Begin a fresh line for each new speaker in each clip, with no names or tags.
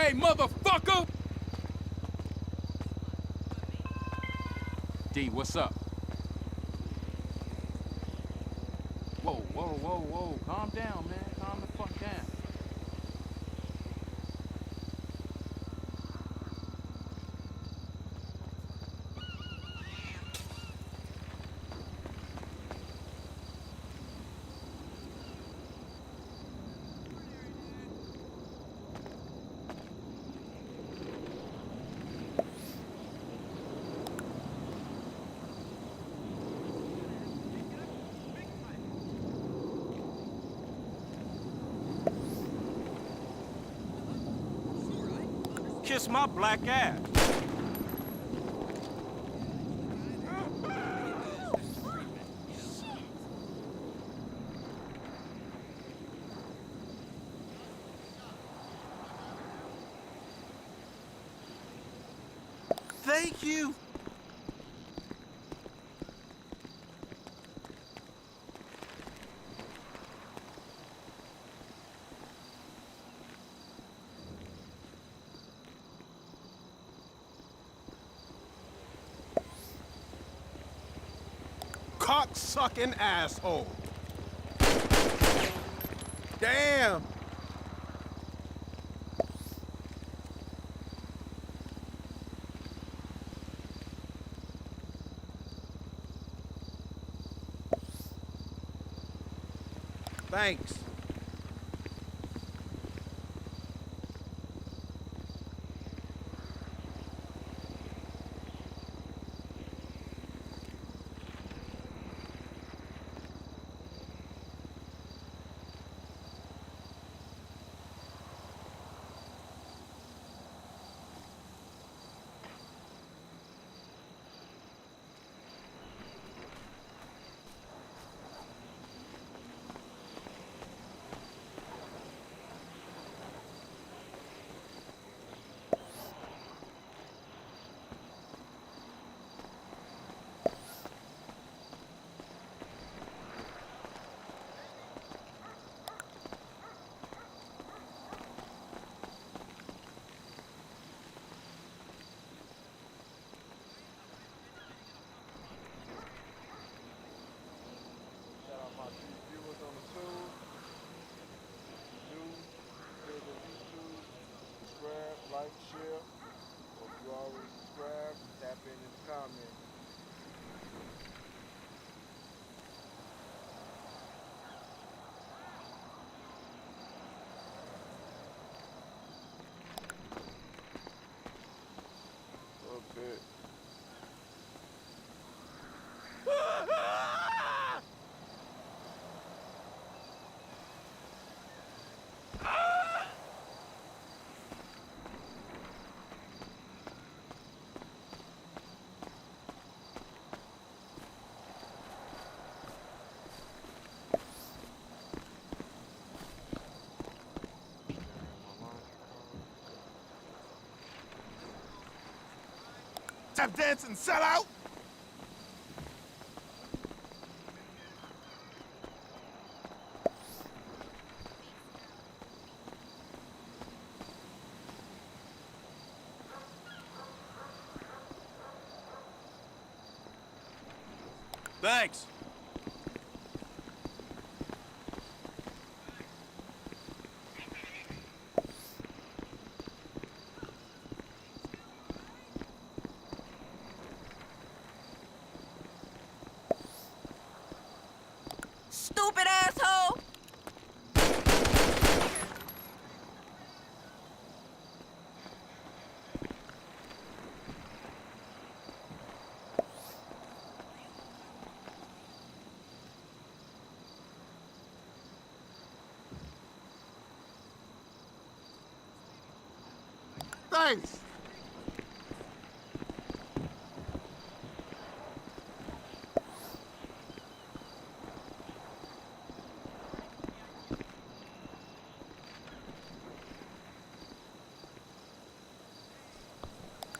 Hey, motherfucker! D, what's up? Whoa, whoa, whoa, whoa. Calm down, man. Calm the fuck down.
Kiss my black ass. Thank you. Cock-sucking asshole. Damn. Thanks.
Like, share, or if you already subscribed, tap in the comments. A little bit.
Tap dancing, sell out. Thanks.
Stupid asshole!
Thanks.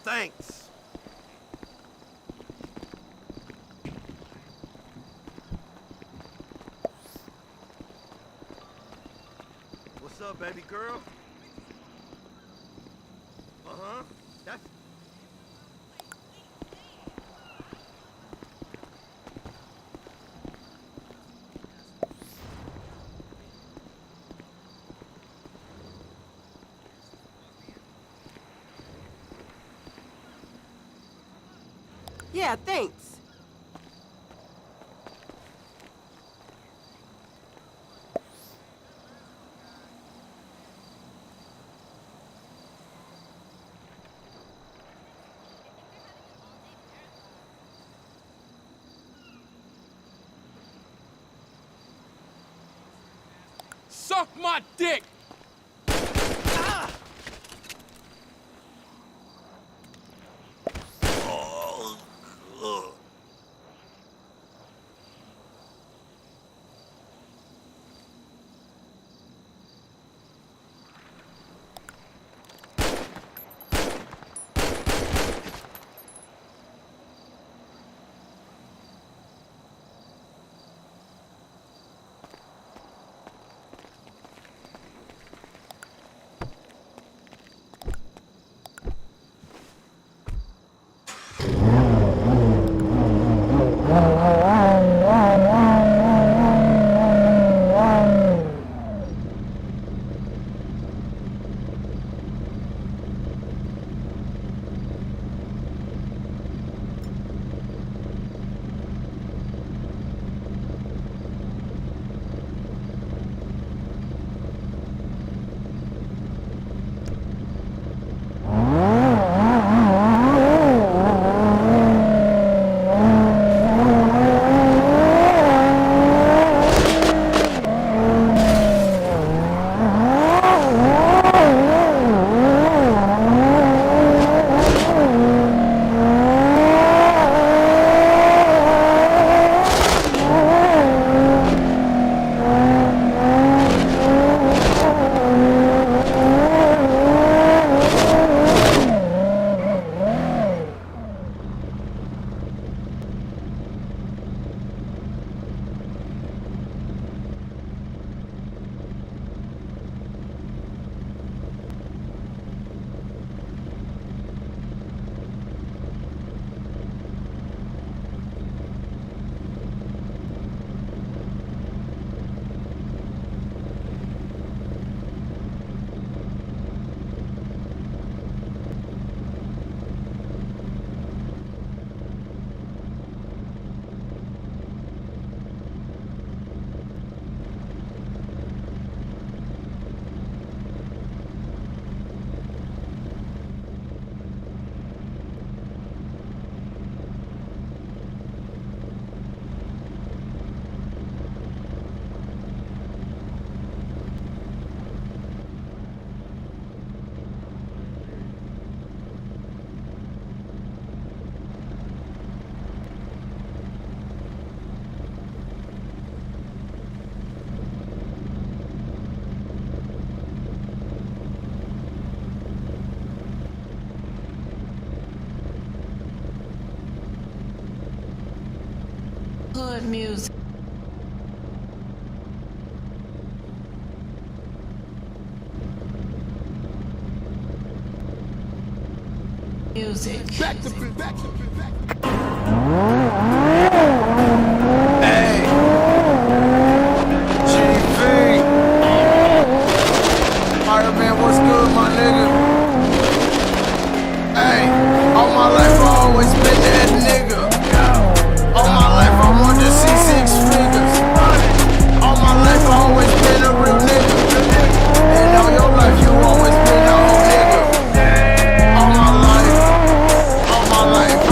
Thanks. What's up, baby girl? Uh-huh. That's...
Yeah, thanks.
Suck my dick!
Hood music. Music.
Back to back to back. FiveM, what's good, my nigga? Hey, all my life I always been that nigga. All my life I want to see six figures. All my life I always been a real nigga. And all your life you always been a whole nigga. All my life, all my life,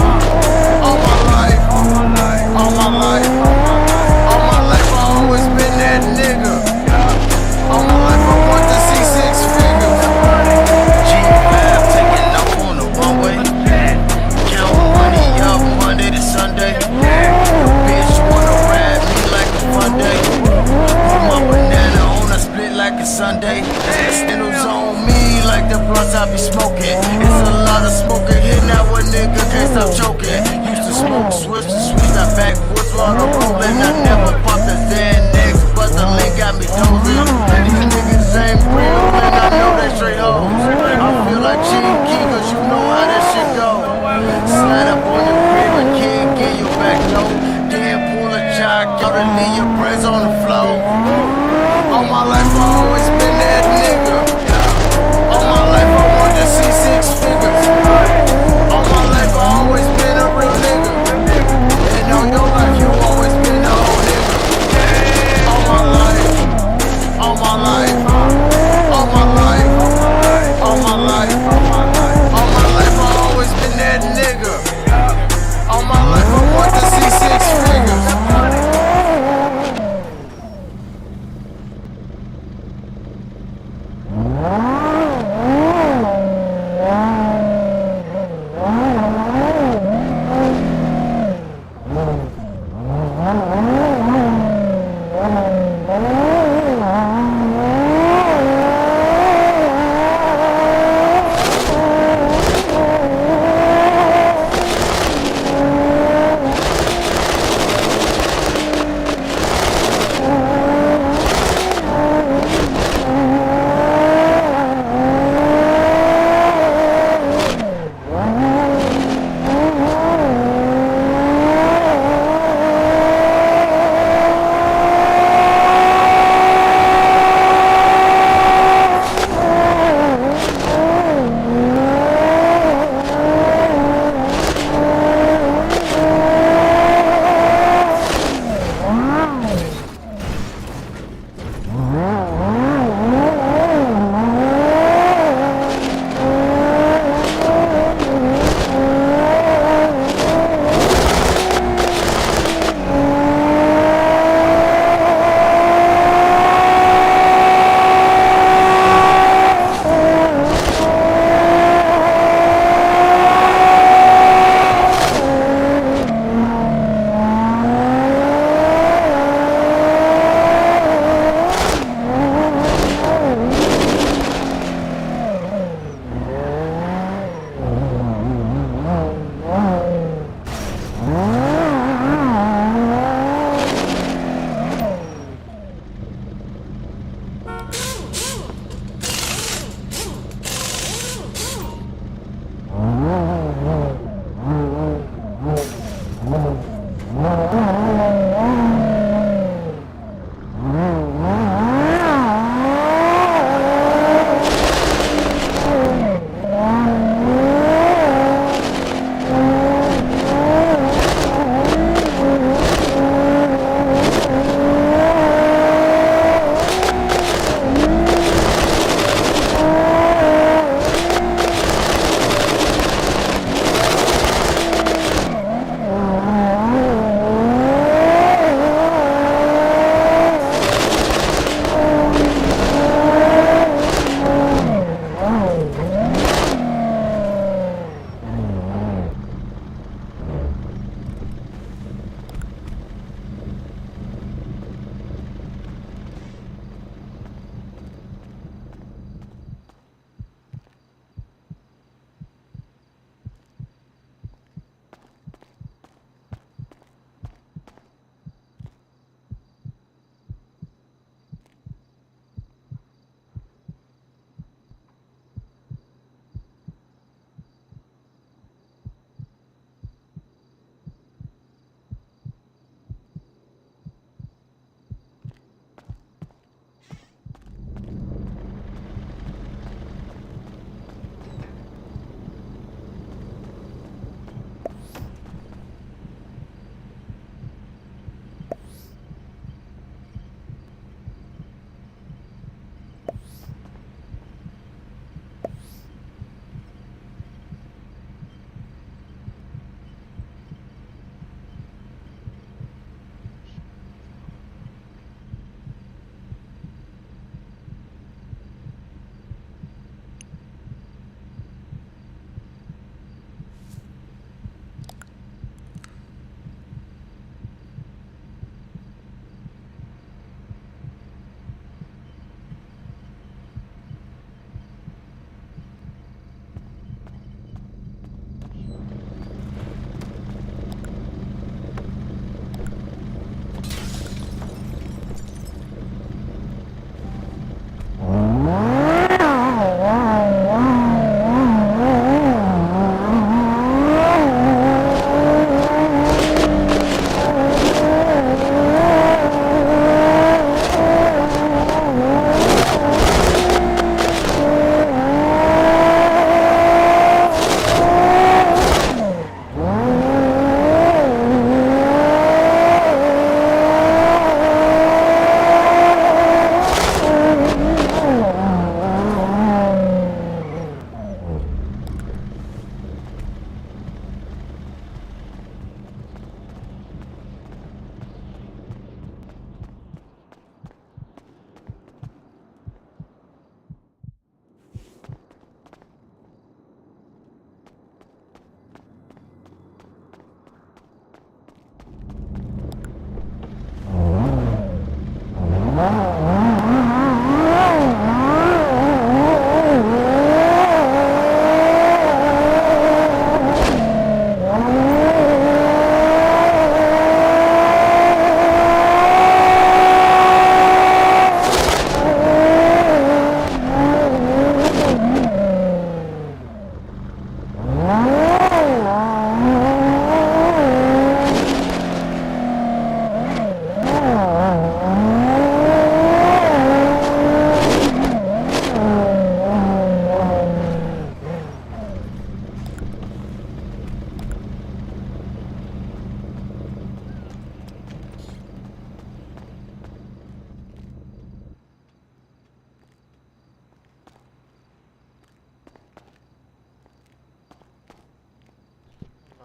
all my life, all my life.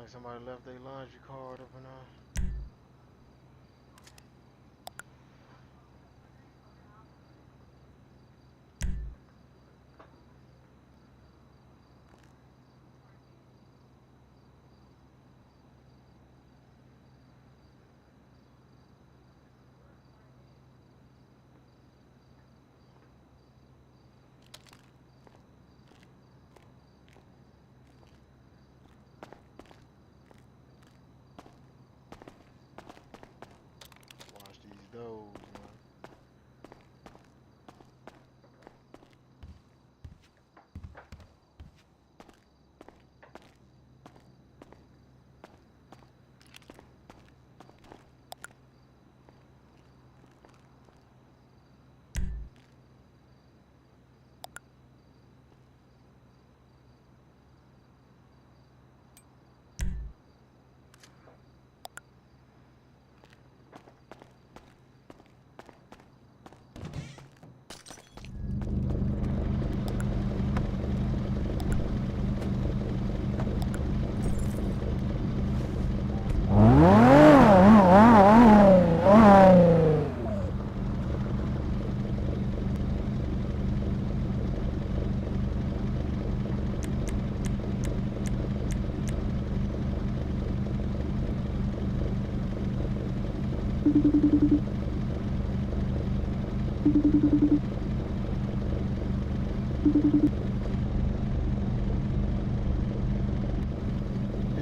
like somebody left their laundry card up and on. Watch these doors, man.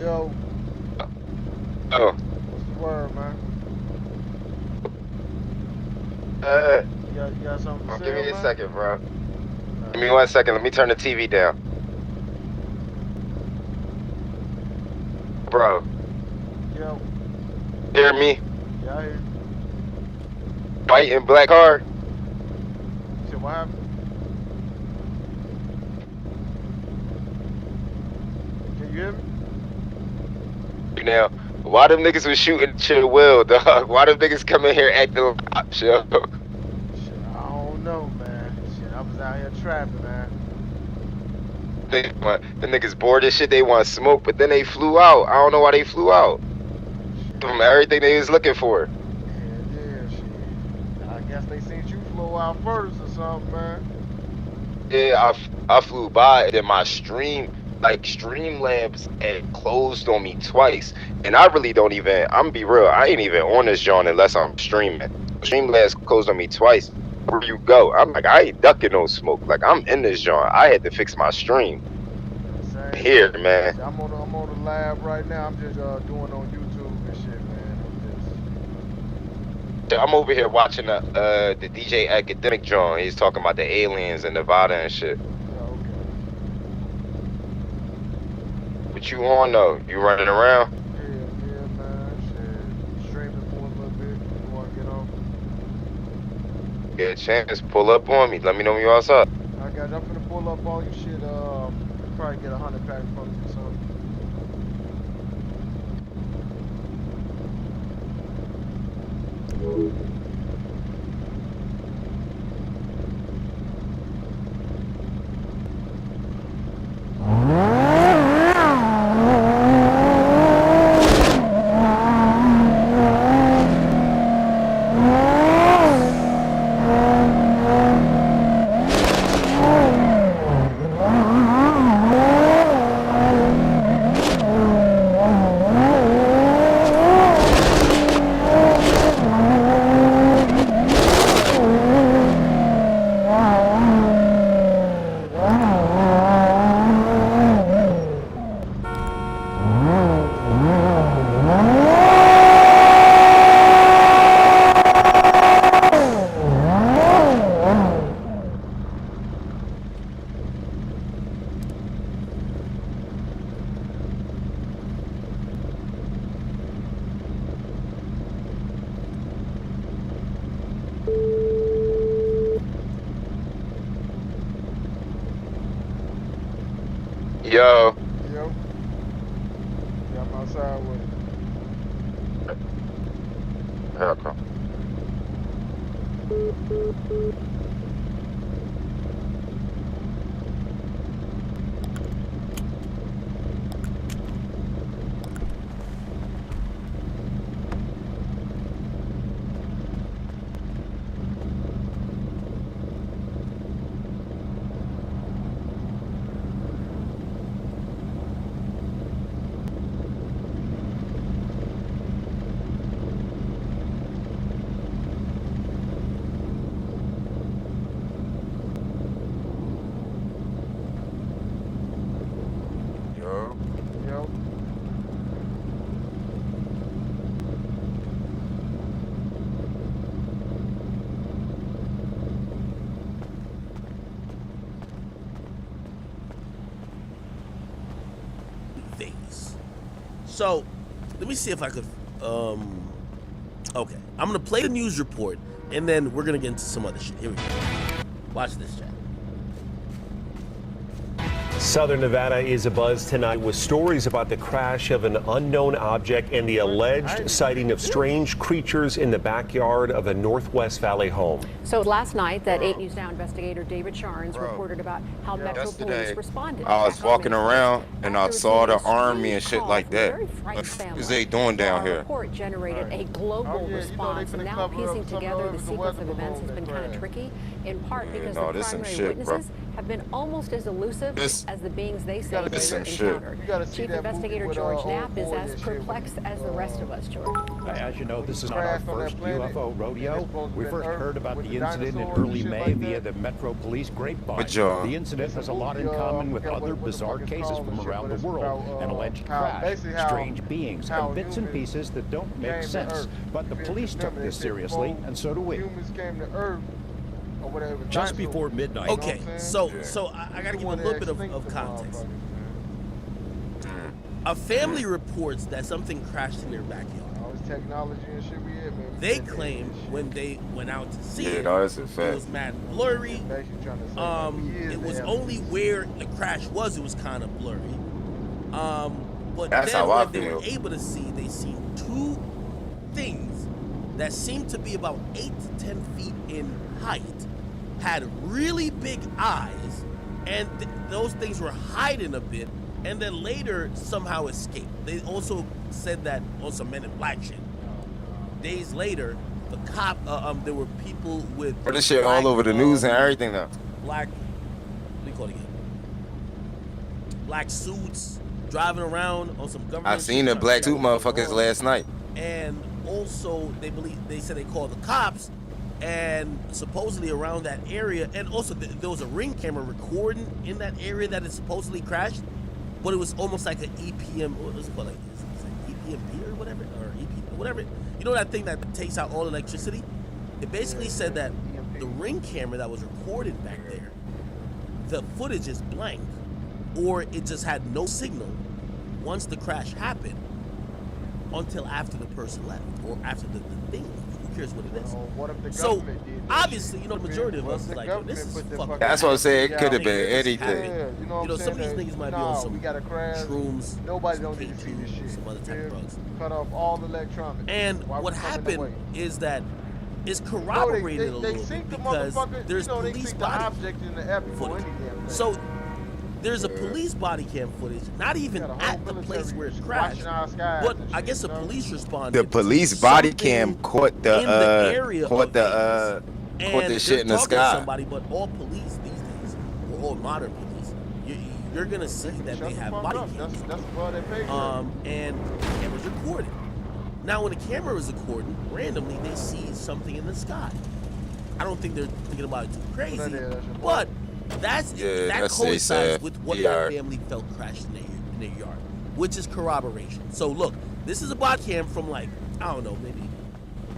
Yo,
Oh,
what's the word, man?
uh,
You got something to say,
give me a
man?
second, bro. Give me 1 second. Let me turn the TV down. Bro,
Yo,
hear me?
yeah, I hear you.
White and black car?
You said what happened? Can you hear me?
Now, why them niggas was shooting shit will, dog? Why them niggas come in here acting like cops, yo?
Shit, I don't know, man. Shit, I was out here trapping, man.
The niggas bored as shit, they want smoke, but then they flew out. I don't know why they flew out. From everything they was looking for.
Yeah, shit. I guess they seen you flow out first or something, man.
Yeah, I flew by, and then my stream lamps had closed on me twice. And I really don't even, I'm gonna be real, I ain't even on this joint unless I'm streaming. Streamlabs closed on me twice. Where you go? I'm like, I ain't ducking no smoke. Like, I'm in this joint. I had to fix my stream.
Same
Here,
thing.
man.
I'm on the lab right now. I'm just doing on YouTube and shit, man.
I'm over here watching the DJ Academic joint. He's talking about the aliens in Nevada and shit.
Yeah, okay.
What you on though? You running around?
Yeah, man. Shit. Streaming for a little bit before I get on.
Get a chance, pull up on me. Let me know when you outside.
I got you. I'm finna pull up on you. Shit, probably get 100 pack from you or something.
Yo.
Yo. Yeah, I'm outside with it.
Okay.
days. So, let me see if I could. Okay, I'm gonna play the news report, and then we're gonna get into some other shit. Here we go. Watch this, chat.
Southern Nevada is abuzz tonight with stories about the crash of an unknown object and the alleged sighting of strange creatures in the backyard of a Northwest Valley home.
So last night, that 8 News Now investigator David Charnes reported about how Metro Police responded.
I was walking around and I saw the army and shit like that. What is they doing down here?
The report generated a global response, and now piecing together the sequence of events has been kind of tricky, in part because the primary witnesses have been almost as elusive as the beings they say later encountered. Chief Investigator George Knapp is as perplexed as the rest of us, George.
As you know, this is not our first UFO rodeo. We first heard about the incident in early May via the Metro Police grapevine. The incident has a lot in common with other bizarre cases from around the world. An alleged crash, strange beings, and bits and pieces that don't make sense. But the police took this seriously, and so do we.
Just before midnight.
Okay, so I gotta give a little bit of context. A family reports that something crashed in their backyard.
Technology and shit we had, man.
They claim when they went out to see it,
that's a
it
fact.
was mad blurry. It was only where the crash was, it was kind of blurry. But
That's
then
how I
what they
feel.
were able to see, they seen two things that seemed to be about 8 to 10 feet in height, had really big eyes, and those things were hiding a bit, and then later somehow escaped. They also said that on some Men in Black shit. Days later, the cop, there were people with
This shit all over the news and everything now.
Black, what do you call it again? Black suits, driving around on some government.
I seen the black suit motherfuckers last night.
And also, they said they called the cops, and supposedly around that area, and also there was a Ring camera recording in that area that it supposedly crashed, but it was almost like an EPM, what was it called, like EPMP or whatever, or EP, whatever. You know that thing that takes out all electricity? It basically said that the Ring camera that was recorded back there, the footage is blank, or it just had no signal once the crash happened until after the person left, or after the thing left. Who cares what it is? So, obviously, you know, the majority of us is like, yo, this is fucking.
That's what I'm saying. It could have been anything.
You know, some of these niggas might be on some shrooms,
nobody don't need to see this shit.
some other type of drugs.
Cut off all the electronics.
And what happened is that it's corroborated a little bit because there's police body footage. So there's a police body cam footage, not even at the place where it crashed, but I guess the police responded.
The police body cam caught the
area
caught the shit in the sky.
Somebody, but all police these days, or all modern police, you're gonna see that they have body cams. And the camera's recording. Now, when the camera is recording, randomly they see something in the sky. I don't think they're thinking about it too crazy, but that coincides with what that family felt crashed in their yard, which is corroboration. So look, this is a body cam from like, I don't know, maybe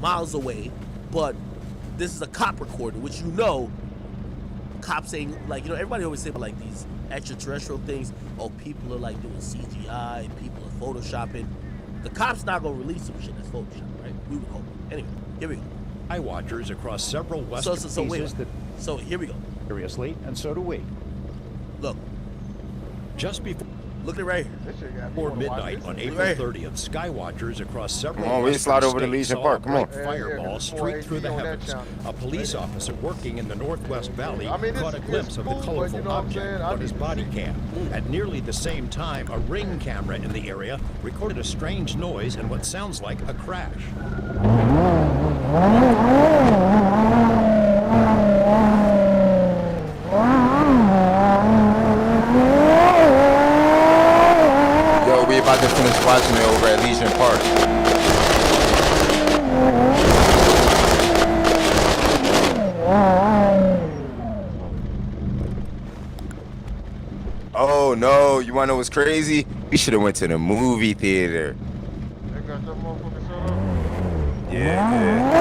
miles away, but this is a cop recording, which cops saying, like, you know, everybody always say about like these extraterrestrial things, oh, people are like doing CGI, people are photoshopping. The cop's not gonna release some shit that's photoshopped, right? We would hope. Anyway, here we go.
Eye watchers across several western pieces that.
So here we go.
Seriously, and so do we.
Look.
Just before.
Look at it right here.
Before midnight on April 30th, skywatchers across several.
Come on, we slide over to Legion Park. Come on.
Fireball streaked through the heavens. A police officer working in the Northwest Valley caught a glimpse of the colorful object on his body cam. At nearly the same time, a Ring camera in the area recorded a strange noise and what sounds like a crash.
We about to finish watching it over at Legion Park. Oh no, you wanna know what's crazy? We should have went to the movie theater. Yeah.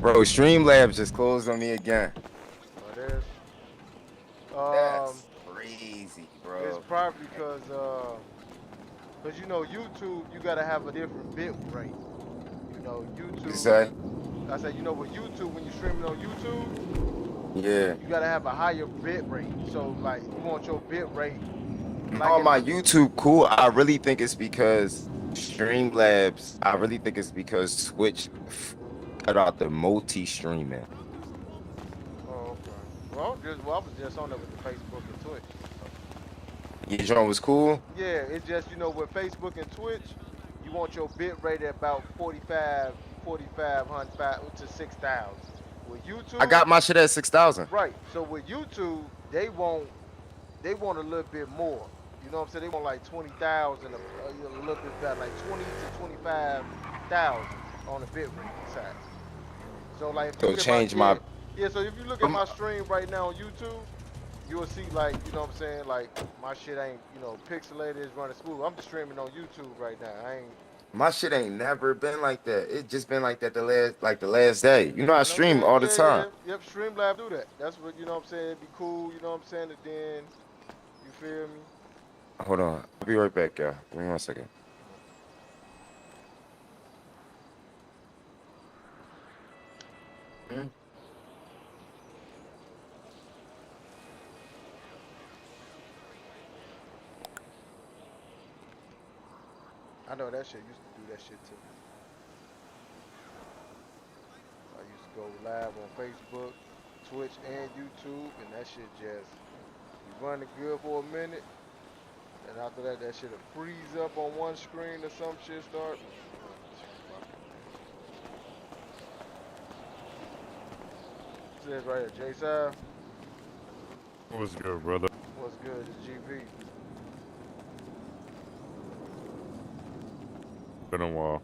Bro, Streamlabs just closed on me again.
But there's
That's crazy, bro.
it's probably because you know YouTube, you gotta have a different bit rate. You know YouTube.
You say?
I said, you know, with YouTube, when you're streaming on YouTube,
Yeah.
you gotta have a higher bit rate. So like, you want your bit rate. Like
On my YouTube, cool. I really think it's because Streamlabs. I really think it's because Twitch cut out the multi-streaming.
Oh, okay. Well, I was just on there with the Facebook and Twitch.
Your joint was cool.
Yeah, it's just, you know, with Facebook and Twitch, you want your bit rate at about 4,500 to 6,000. With YouTube,
I got my shit at 6,000.
Right. So with YouTube, they want a little bit more. You know what I'm saying? They want like 20,000, a little bit better, like 20 to 25,000 on the bit rate side. So like, if you
change my.
Yeah. So if you look at my stream right now on YouTube, you'll see, like, you know what I'm saying, like, my shit ain't, you know, pixelated, it's running smooth. I'm just streaming on YouTube right now. My
shit ain't never been like that. It just been like that the last day. You know, I stream all the time.
Yeah. Yep, Streamlab do that. That's what, you know what I'm saying, it'd be cool, you know what I'm saying, and then, you feel me?
Hold on. I'll be right back, y'all. Give me 1 second.
I know that shit used to do that shit too. I used to go live on Facebook, Twitch, and YouTube, and that shit just be running good for a minute. And after that, that shit'll freeze up on one screen or some shit start. It says right here, J-Side.
What's good, brother?
What's good? It's GP.
Been a while.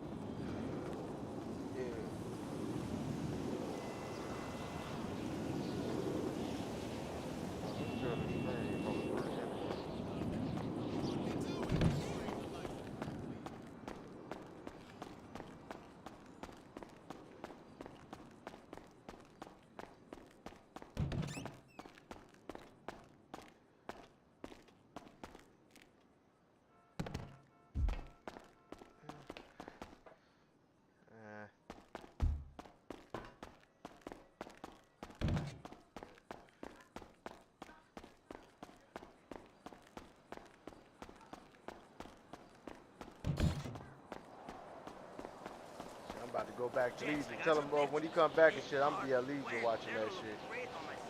About to go back to Legion. Tell him when he come back and shit, I'm gonna be at Legion watching that shit.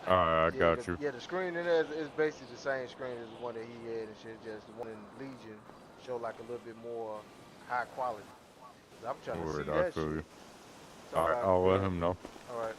Alright, I got you.
Yeah, the screen in there is basically the same screen as the one that he had and shit. Just the one in Legion show like a little bit more high quality. I'm trying to see that shit.
Alright, I'll let him know.
Alright.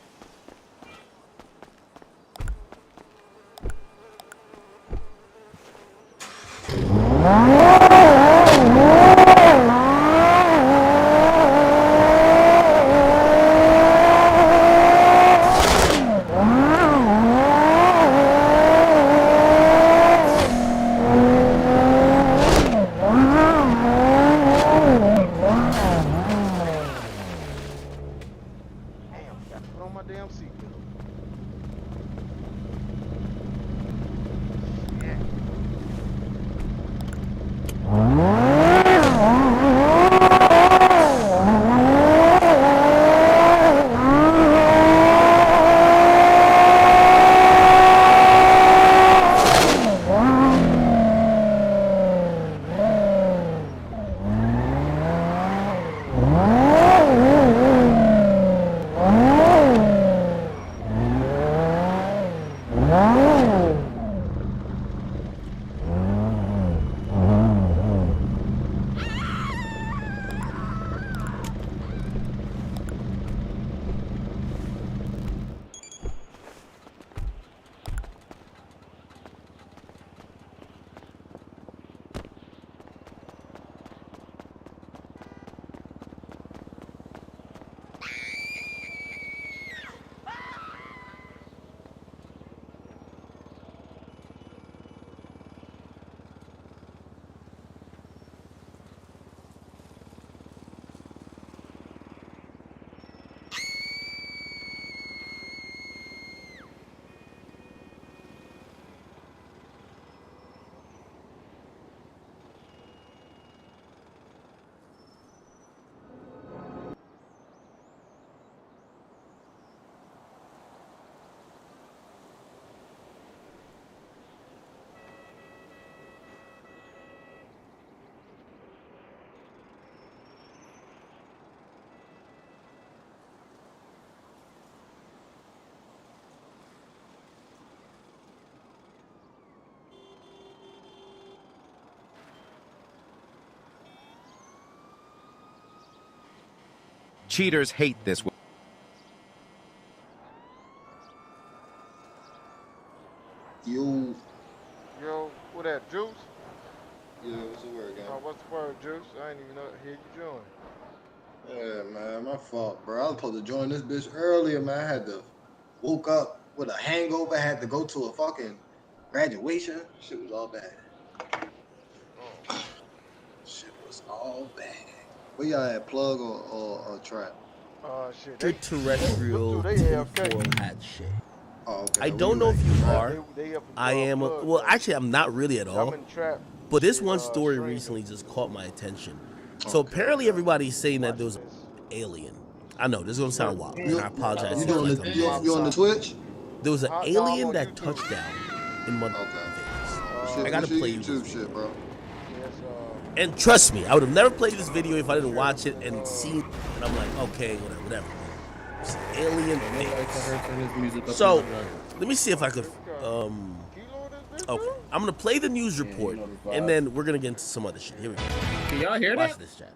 cheaters hate this.
Yo,
what that, Juice?
Yeah, what's the word, guy?
What's the word, Juice? I ain't even know. Here you join.
Yeah, man, my fault, bro. I was supposed to join this bitch earlier, man. I had to woke up with a hangover. I had to go to a fucking graduation. Shit was all bad. Shit was all bad. Where y'all at, plug or trap?
Shit.
Terrestrial tinfoil hat shit.
Oh, okay.
I don't know if you are. I am. Well, actually, I'm not really at all. But this one story recently just caught my attention. So apparently, everybody's saying that there was an alien. I know this is gonna sound wild, and I apologize.
You on the Twitch?
There was an alien that touched down in Vegas. I gotta play you
YouTube shit, bro.
And trust me, I would have never played this video if I didn't watch it and see it. And I'm like, okay, whatever. It's an alien Vegas. So let me see if I could. Okay, I'm gonna play the news report, and then we're gonna get into some other shit. Here we go.
Can y'all hear that?
Watch this, chat.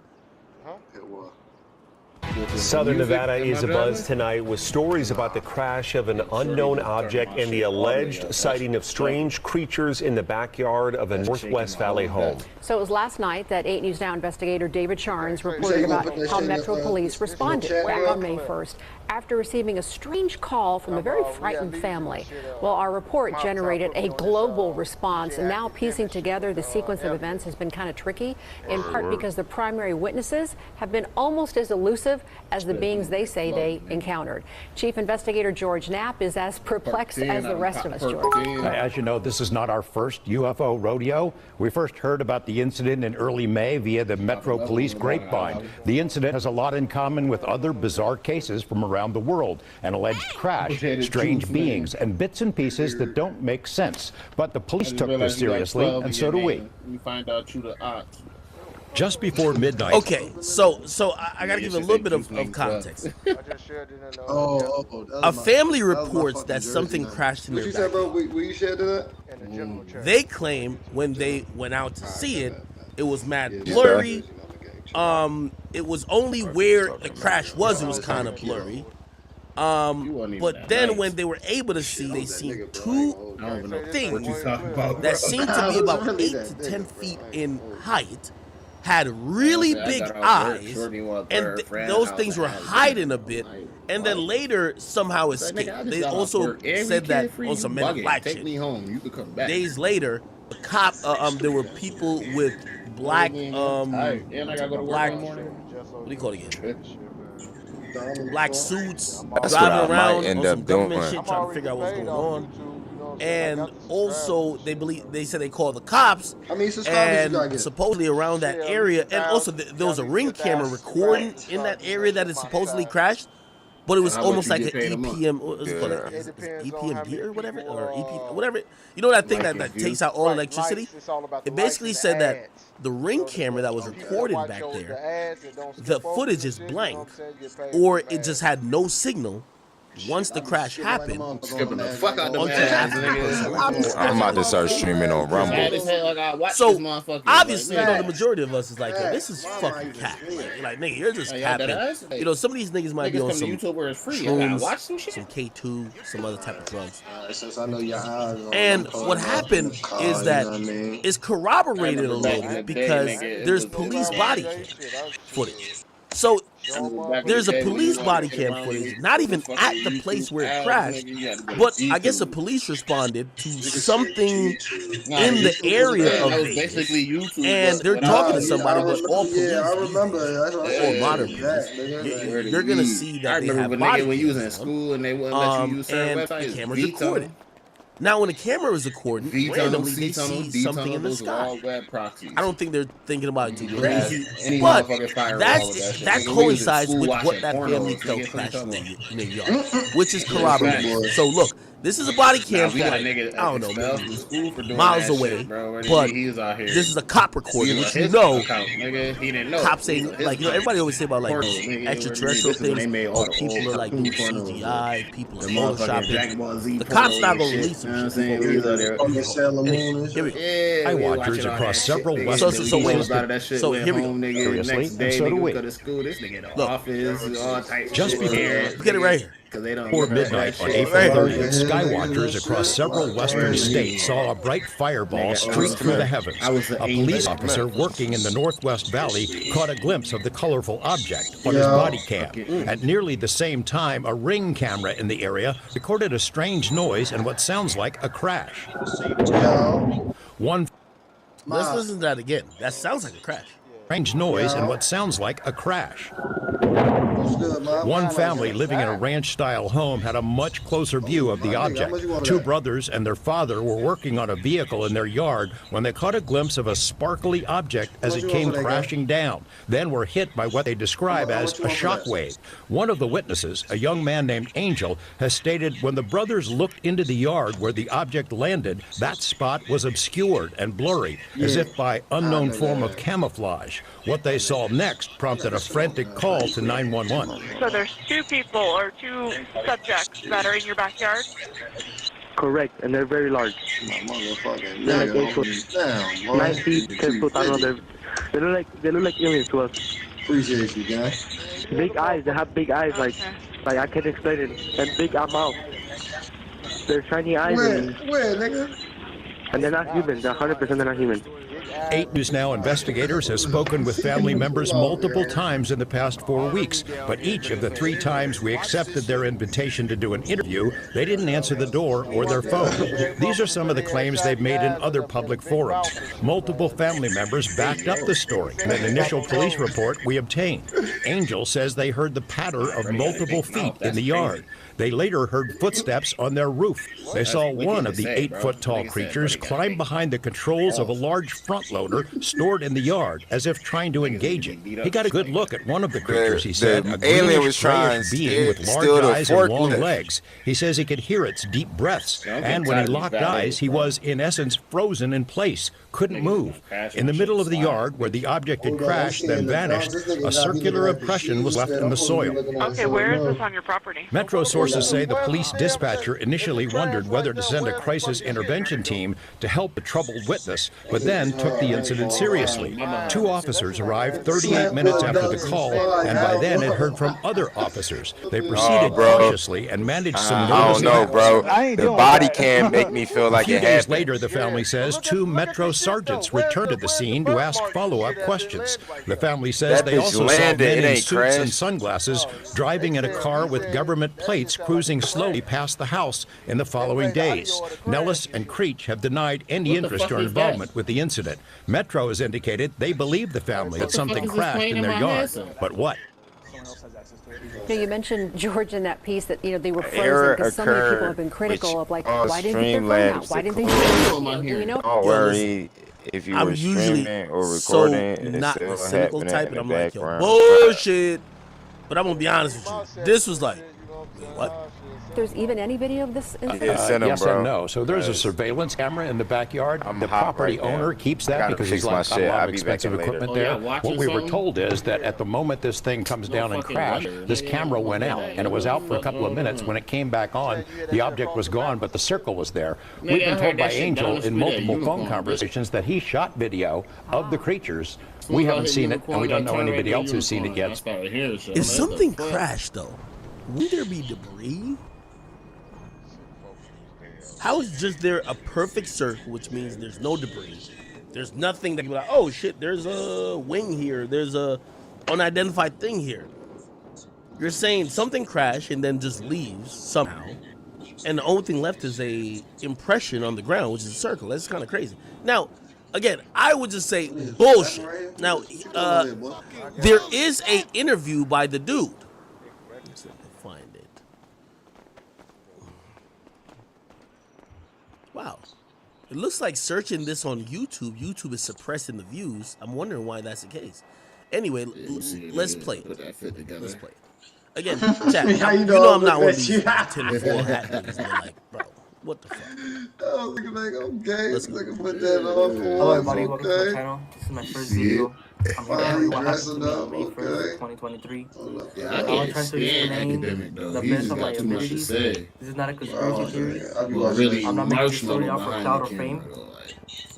Southern Nevada is abuzz tonight with stories about the crash of an unknown object and the alleged sighting of strange creatures in the backyard of a Northwest Valley home.
So it was last night that 8 News Now investigator David Charnes reported about how Metro Police responded back on May 1st after receiving a strange call from a very frightened family. Well, our report generated a global response, and now piecing together the sequence of events has been kind of tricky, in part because the primary witnesses have been almost as elusive as the beings they say they encountered. Chief Investigator George Knapp is as perplexed as the rest of us, George.
As you know, this is not our first UFO rodeo. We first heard about the incident in early May via the Metro Police grapevine. The incident has a lot in common with other bizarre cases from around the world. An alleged crash, strange beings, and bits and pieces that don't make sense. But the police took this seriously, and so do we.
We find out you the odds.
Just before midnight.
Okay, so I gotta give a little bit of context. A family reports that something crashed in their backyard.
What you said, bro? Will you share that?
They claim when they went out to see it, it was mad blurry. It was only where the crash was, it was kind of blurry. But then when they were able to see, they seen two things that seemed to be about 8 to 10 feet in height, had really big eyes, and those things were hiding a bit, and then later somehow escaped. They also said that on some Men in Black shit. Days later, the cop, there were people with black, what do you call it again? Black suits, driving around on some government shit, trying to figure out what's going on. And also, they said they called the cops, and supposedly around that area, and also there was a ring camera recording in that area that it supposedly crashed, but it was almost like an EPM, what's it called? EPMD or whatever, or EP, whatever. You know that thing that takes out all electricity? It basically said that the ring camera that was recorded back there, the footage is blank, or it just had no signal. Once the crash happened,
skipping the fuck out the
I'm about to start streaming on Rumble.
So obviously, you know, the majority of us is like, yo, this is fucking cap. Like, nigga, you're just capping. You know, some of these niggas might be on some shrooms, some K2, some other type of drugs. And what happened is that it's corroborated a little bit because there's police body cam footage. So there's a police body cam footage, not even at the place where it crashed, but I guess the police responded to something in the area of Vegas, and they're talking to somebody, but all police, or modern police, you're gonna see that they have body
when you was in school and they wouldn't let you use certain
and
websites.
the camera's recorded. Now, when the camera is recording, randomly they see something in the sky. I don't think they're thinking about it too crazy, but that coincides with what that family felt crashing in their yard, which is corroborated. So look, This is a body cam.
We got a
like,
nigga
I don't know,
expelled
maybe
from school for doing
miles
that
away.
shit, bro.
But
he was out here.
This is a cop recording, which you
his
know.
account, nigga. He didn't know.
Cops ain't like, you know, everybody always say about like
Nigga,
extraterrestrial
this is when they
things.
made all
Oh,
the
people
old
are like doing
cartoon pornos,
CGI, people are
the motherfucking
photoshopping.
Dragon Ball Z
The cops not gonna
pornos and
release
shit, you know
some
what I'm
shit.
saying? We was out there.
Fucking Sailor Moon and shit.
Yeah, we
watchers
all
across
that
several
shit,
Western
So wait,
a lot of that shit
so
went
here we
home,
go.
nigga.
Seriously,
Next day,
and so do
nigga
we.
go to school. This nigga in the
Look.
office, all types
Just
of
before-
shit.
Look at it right here.
Because they don't
Before
look at
midnight
that
on
shit.
April
Right.
30th, skywatchers across several western states saw a bright fireball streak through the heavens. A police officer working in the Northwest Valley caught a glimpse of the colorful object on his body cam. At nearly the same time, a Ring camera in the area recorded a strange noise and what sounds like a crash. One
Let's listen to that again. That sounds like a crash.
strange noise and what sounds like a crash. One family living in a ranch-style home had a much closer view of the object. Two brothers and their father were working on a vehicle in their yard when they caught a glimpse of a sparkly object as it came crashing down, then were hit by what they describe as a shockwave. One of the witnesses, a young man named Angel, has stated when the brothers looked into the yard where the object landed, that spot was obscured and blurry, as if by unknown form of camouflage. What they saw next prompted a frantic call to 911.
So there's two people or two subjects that are in your backyard?
Correct, and they're very large. They're like 8 foot, 9 feet, 10 foot. I don't know. They look like aliens to us.
Appreciate you, guys.
Big eyes. They have big eyes, like I can't explain it. And big mouth. They're shiny eyes.
Where, nigga?
And they're not human. They're 100% they're not human.
8 News Now investigators have spoken with family members multiple times in the past 4 weeks, but each of the 3 times we accepted their invitation to do an interview, they didn't answer the door or their phone. These are some of the claims they've made in other public forums. Multiple family members backed up the story in an initial police report we obtained. Angel says they heard the patter of multiple feet in the yard. They later heard footsteps on their roof. They saw one of the 8-foot-tall creatures climb behind the controls of a large front loader stored in the yard, as if trying to engage it. He got a good look at one of the creatures, he said, a greenish, grayish being with large eyes and long legs. He says he could hear its deep breaths, and when he locked eyes, he was, in essence, frozen in place, couldn't move. In the middle of the yard, where the object had crashed, then vanished, a circular impression was left in the soil.
Okay, where is this on your property?
Metro sources say the police dispatcher initially wondered whether to send a crisis intervention team to help the troubled witness, but then took the incident seriously. 2 officers arrived 38 minutes after the call, and by then had heard from other officers. They proceeded cautiously and managed some
I don't know, bro. The body cam make me feel like
a few
it
days
happened.
later, the family says 2 Metro sergeants returned to the scene to ask follow-up questions. The family says
That
they
bitch
also saw
landed,
men
it
in
ain't
suits
crashed.
and sunglasses driving in a car with government plates cruising slowly past the house in the following days. Nellis and Creech have denied any interest or involvement with the incident. Metro has indicated they believe the family that something crashed in their yard. But what?
You mentioned, George, in that piece that they were frozen because so many people have been critical of why didn't they their phone out? Why didn't they do
Don't worry if you were streaming or recording.
So not the
it's
cynical
happening
type,
in
and
the
I'm like, yo,
background.
bullshit. But I'm gonna be honest with you. This was like, wait, what?
There's even any video of this incident?
Yes and no. So there's a surveillance camera in the backyard. The property owner keeps that because he's like got a lot of expensive equipment there. What we were told is that at the moment this thing comes down and crashed, this camera went out, and it was out for a couple of minutes. When it came back on, the object was gone, but the circle was there. We've been told by Angel in multiple phone conversations that he shot video of the creatures. We haven't seen it, and we don't know anybody else who's seen it yet.
If something crashed, though, wouldn't there be debris? How is just there a perfect circle, which means there's no debris? There's nothing that can be like, oh shit, there's a wing here, there's a unidentified thing here. You're saying something crashed and then just leaves somehow, and the only thing left is a impression on the ground, which is a circle. That's kind of crazy. Now, again, I would just say bullshit. Now, there is a interview by the dude. Let's see if I can find it. Wow. It looks like searching this on YouTube, YouTube is suppressing the views. I'm wondering why that's the case. Anyway, let's play it. Let's play it. Again, chat, you know I'm not one of these tinfoil hat dudes. Like, bro. What the fuck?
Oh, looking like okay.
Let's go.
Looking put that on for
Hello
us.
everybody, welcome to my
Okay.
channel. This is my first
See
video. I'm here to tell you what happened to
Dressing
me
up.
on May 1st,
Okay.
2023.
Yeah, I
I'm
can't
trying to
stand
explain
academic though.
the
He
best
just
of my
got too much to
abilities.
say.
This is not a conspiracy theory.
Well, really
I'm not making this story
marshmallow
out for
behind
clout
the
or fame.
camera though. Like,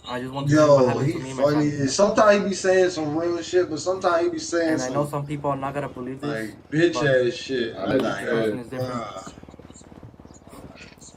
I just want to tell you what
Yo,
happened
he
to me and my
funny.
family.
Sometimes he be saying some real shit, but sometimes he be saying
And I know
some
some people are not gonna believe this,
like bitch
but
ass shit. I'm
each
like,
person is different.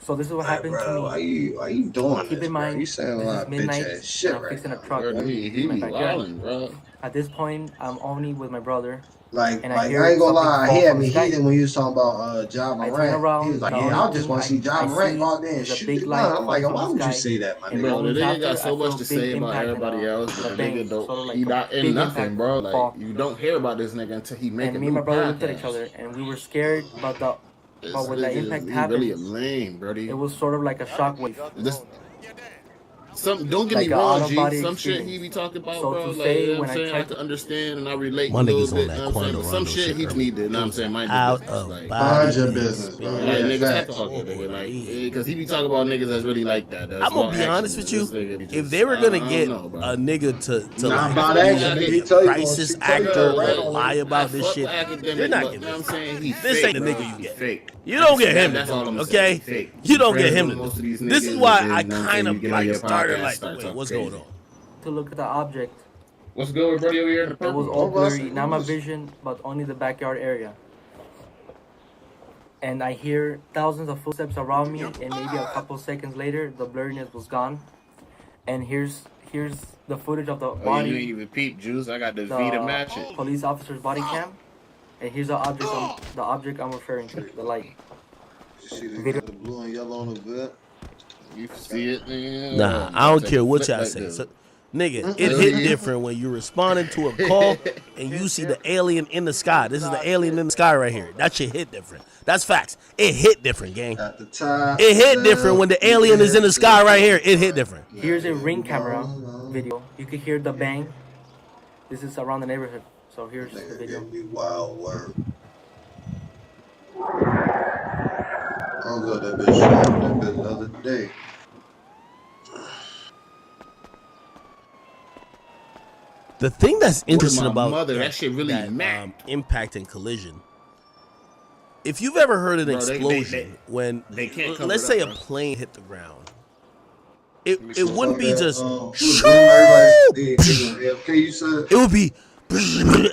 So this is what happened to me.
Why you doing
Keep
this,
in mind,
bro? You saying a
this
lot
is
of bitch
midnight
ass shit
and I'm
right
fixing
now.
a truck
bro, he
in my
be
backyard.
wildin', bro.
At this point, I'm only with my brother.
Like
And
I
hear
ain't gonna
something
lie, he
fall
had
from
me
the sky.
heated when you was talking about Job
I
and
turn
Rant. He
around,
was like,
the
yeah,
only
I just
thing
want to see Job
I
and Rant
see
go out there and
is a
shoot
big
the
light
gun. I'm like,
fall
why
from
would
the
you
sky.
say that, my
And
nigga?
Bro, the
moments
nigga
after,
got so
I feel
much
a
to
big
say about
impact
everybody
and
else, but
a
the
bang,
nigga don't.
sort of like
He
a
not in
big
nothing,
impact
bro. Like
fall.
you don't hear about this nigga until he make
And
a
me
new
and my brother looked at each
podcast.
other and we were scared, but when the impact
He
happened,
really a lame, brody.
it was sort of like a shockwave.
Don't get
Like
me
an
wrong, G.
out-of-body
Some shit
experience.
he be talking about,
So
bro.
to
Like,
say,
you know what
when
I'm
I
saying? I
tried
can understand and I relate
My
a little
niggas on
bit,
that
you know what I'm saying? But some
Quando
shit he
shit
just need to, you know what I'm saying? Mind your
out
business.
of
Like,
Mind your business, bro.
like
Yeah,
niggas
facts.
talking, nigga. Like, because he be talking about niggas that's really like that. That's
I'm gonna be honest with you. If they were gonna get a nigga to
Not
like
about
be
action,
a
nigga.
big
Tell you,
crisis
she tell you
actor
go right
or
on
lie
it.
about this shit, they're not getting
You know what I'm saying? He
this
fake,
ain't the
bro.
nigga you
He
get.
fake.
You don't get him
That's all
today,
I'm
okay?
saying. He fake.
You don't get
Friends
him
with most of
today.
these
This is
niggas,
why
and
I
then, you know what I'm
kind
saying,
of
you get on your
like started
podcast,
like,
start
wait,
talking
what's
crazy.
going on?
To look at the object,
What's good with buddy over here in the
it was
purple?
all blurry, not my vision, but only the backyard area. And I hear thousands of footsteps around me, and maybe a couple seconds later, the blurriness was gone. And here's the footage of the body.
You ain't even peep, Juice. I got the V to match it.
Police officer's body cam. And here's the object I'm referring to, the light.
You see the blue and yellow on the bed?
You see it, nigga?
Nah, I don't care what y'all say. So, nigga, it hit different when you responding to a call and you see the alien in the sky. This is the alien in the sky right here. That shit hit different. That's facts. It hit different, gang.
At the top.
It hit different when the alien is in the sky right here. It hit different.
Here's a ring camera video. You could hear the bang. This is around the neighborhood. So here's the video.
Wild word. I was at that bitch shop that bitch the other day.
The thing that's interesting
my
about
mother, that shit really
impact and collision. If you've ever heard an
Bro,
explosion when,
they can't cover
let's
it
say
up,
a
bro.
plane hit the ground, it wouldn't be just it would be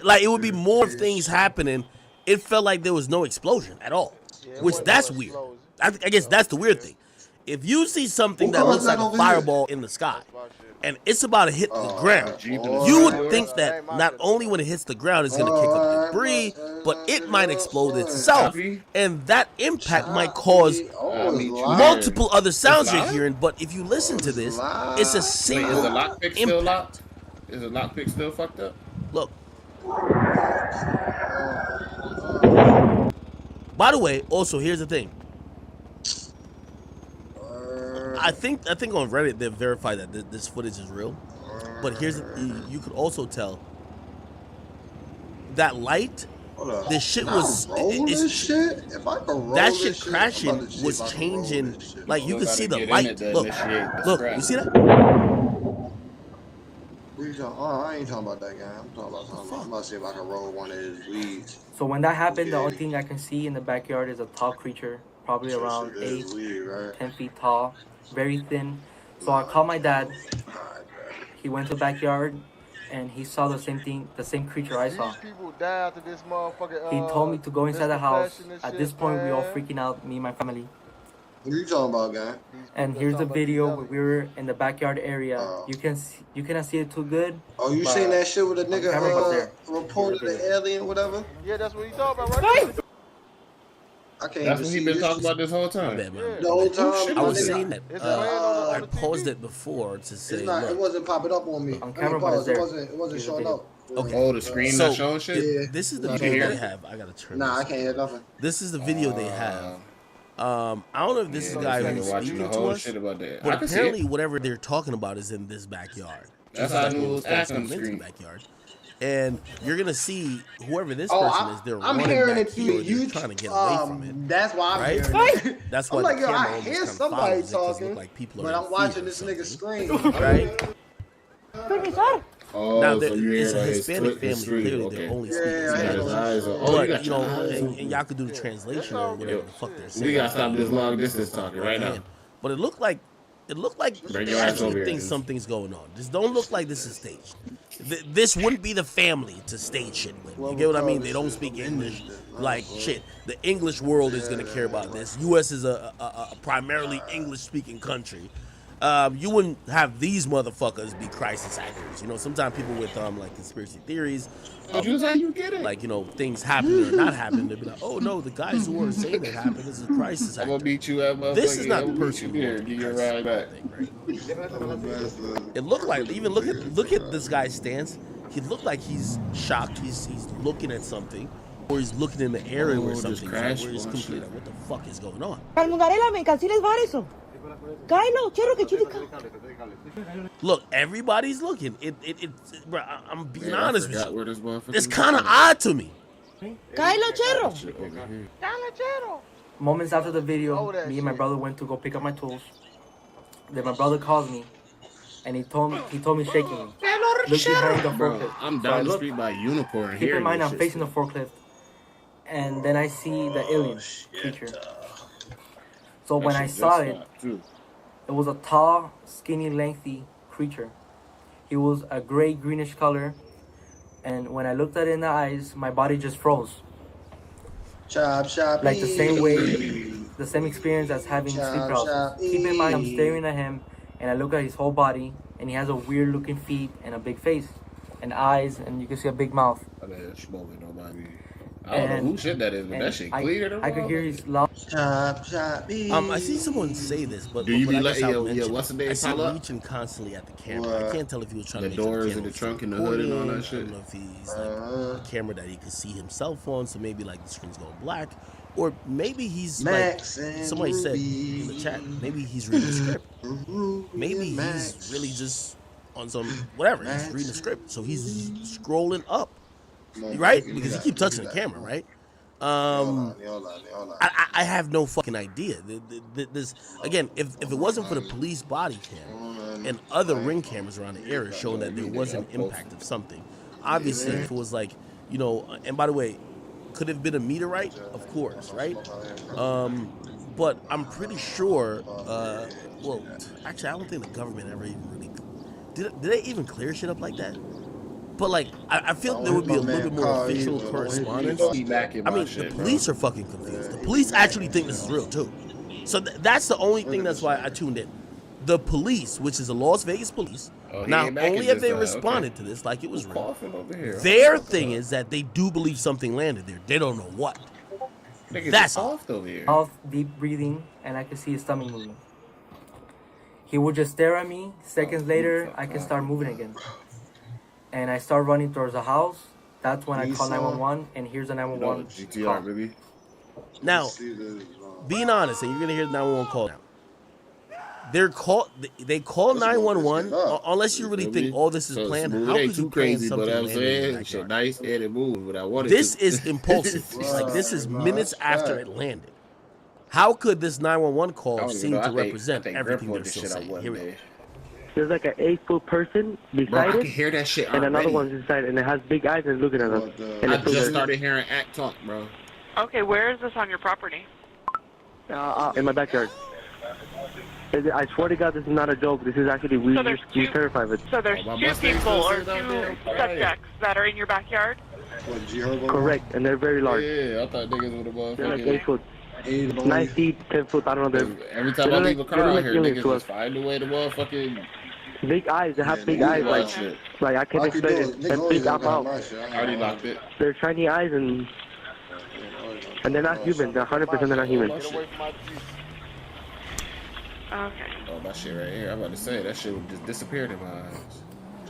like it would be more things happening. It felt like there was no explosion at all, which that's weird. I guess that's the weird thing. If you see something that looks like a fireball in the sky and it's about to hit the ground, you would think that not only when it hits the ground it's going to kick up debris, but it might explode itself. And that impact might cause multiple other sounds you're hearing. But if you listen to this, it's a single
Wait, is the lockpick still
impact.
locked? Is the lockpick still fucked up?
Look. By the way, also here's the thing. I think on Reddit they verified that this footage is real. But here's you could also tell that light. This shit was that shit crashing was changing. Like you could see the light. Look, you see that?
I ain't talking about that guy. I'm talking about something. I'm about to see if I can roll one of his weeds.
So when that happened, the only thing I can see in the backyard is a tall creature, probably around 8, 10 feet tall, very thin. So I called my dad. He went to the backyard and he saw the same thing, the same creature I saw. He told me to go inside the house. At this point, we all freaking out, me and my family.
What are you talking about, guy?
And here's the video where we were in the backyard area. You cannot see it too good.
Oh, you seen that shit with a nigga reported the alien, whatever?
Yeah, that's what he talking about right there.
I can't
That's
even
what
see
he been
this.
talking about this whole time.
The whole time.
I was saying that I paused it before to say,
It's not,
look,
it wasn't popping up on me.
On camera, but it's there.
It wasn't showing up.
okay.
Oh, the screen not showing shit?
This is the
You
video
can
they
hear it?
have. I gotta turn
Nah,
this.
I can't hear nothing.
This is the video they have. I don't know if this is the guy who's
watching the
speaking to
whole
us,
shit about that.
but
I can see
apparently
it.
whatever they're talking about is in this backyard.
That's
Just
how I
like
knew
when
it was
folks
acting
come into the
screen.
backyard. And you're gonna see whoever this person is, they're
I'm
running
hearing
back
it through
here,
the
they're trying to get away from it.
That's why I'm
right?
hearing it.
That's why
I'm like,
the
yo,
camera
I
almost
hear
kind of
somebody
follows it, 'cause it
talking,
look like people are
but
in
I'm watching
fear
this
or
nigga
something,
scream.
right?
Oh,
Now,
so you
it's
hear
a
his
Hispanic family.
Clearly,
They're only
yeah,
speaking
his eyes
Spanish.
are, oh, you
But,
got
you know,
your eyes
and y'all could do the translation or whatever the fuck they're saying.
We gotta stop this long distance talking right now.
But it looked like
Bring
they
your ass over
actually
here,
think
dude.
something's going on. This don't look like this is staged. This wouldn't be the family to stage shit with. You get what I mean? They don't speak English like shit. The English world is gonna care about this. U.S. is a primarily English-speaking country. You wouldn't have these motherfuckers be crisis actors. You know, sometimes people with like conspiracy theories, like, you know, things happening or not happening, they'll be like, oh no, the guys who are saying it happened is a crisis actor.
I'm gonna beat you up, motherfucker.
This is not the
I'm
person
gonna beat you here. Give you a ride back.
It looked like, even look at this guy's stance. He looked like he's shocked. He's looking at something, or he's looking in the area where something is. Where he's completely like, what the fuck is going on? Look, everybody's looking. Bro, I'm being honest with you. It's kind of odd to me.
Moments after the video, me and my brother went to go pick up my tools. Then my brother calls me, and he told me shaking me. Look behind the forklift.
I'm down the street by Unicorn here.
Keep in mind, I'm facing the forklift, and then I see the alien creature. So when I saw it, it was a tall, skinny, lengthy creature. He was a gray, greenish color, and when I looked at it in the eyes, my body just froze. Like the same way, the same experience as having sleep paralysis. Keep in mind, I'm staring at him, and I look at his whole body, and he has a weird-looking feet and a big face, and eyes, and you can see a big mouth.
I don't know who shit that is, but that shit clear.
I could hear his loud.
I see someone say this, but
do you be
like
what's the name?
I see him reaching constantly at the camera. I can't tell if he was trying to make
doors in the trunk and the hood and all that shit.
I don't know if he's like a camera that he could see himself on, so maybe like the screen's going black, or maybe he's like somebody said in the chat. Maybe he's reading the script. Maybe he's really just on some whatever. He's reading the script, so he's scrolling up. Right? Because he keep touching the camera, right? I have no fucking idea. This again, if it wasn't for the police body cam and other ring cameras around the area showing that there was an impact of something, obviously if it was like, you know, and by the way, could it have been a meteorite? Of course, right? But I'm pretty sure. Well, actually, I don't think the government ever even really did they even clear shit up like that? But like, I feel there would be a little bit more official correspondence. I mean, the police are fucking confused. The police actually think this is real too. So that's the only thing. That's why I tuned in. The police, which is the Las Vegas police, not only have they responded to this like it was real, their thing is that they do believe something landed there. They don't know what. That's
soft over here.
Off, deep breathing, and I could see his stomach moving. He would just stare at me. Seconds later, I can start moving again. And I start running towards the house. That's when I call 911, and here's the 911 call.
Baby.
Now, being honest, and you're gonna hear the 911 call now. They call 911 unless you really think all this is planned. How could you plan something? But I'm saying
shit nice and it moved, but I wanted
this is impulsive. Like this is minutes after it landed. How could this 911 call seem to represent everything they're still saying? Here we go.
There's like an 8-foot person beside
I
it,
can hear that shit
and another one's inside, and it has big eyes and looking at us. And
I just started hearing act talk, bro.
Okay, where is this on your property?
In my backyard. I swear to God, this is not a joke. This is actually we're terrified of it.
So there's two people or two subjects that are in your backyard?
Correct, and they're very large.
Yeah, I thought niggas would have
They're like 8 foot. 9 feet, 10 foot, I don't know.
Every time I leave a car out here, niggas just find a way to motherfucking...
Big eyes, they have big eyes, like I can't explain it. They're big out.
I already locked it.
They're shiny eyes and they're not human. They're 100% they're not human.
Okay.
Oh, my shit right here. I'm about to say, that shit would just disappeared in my eyes.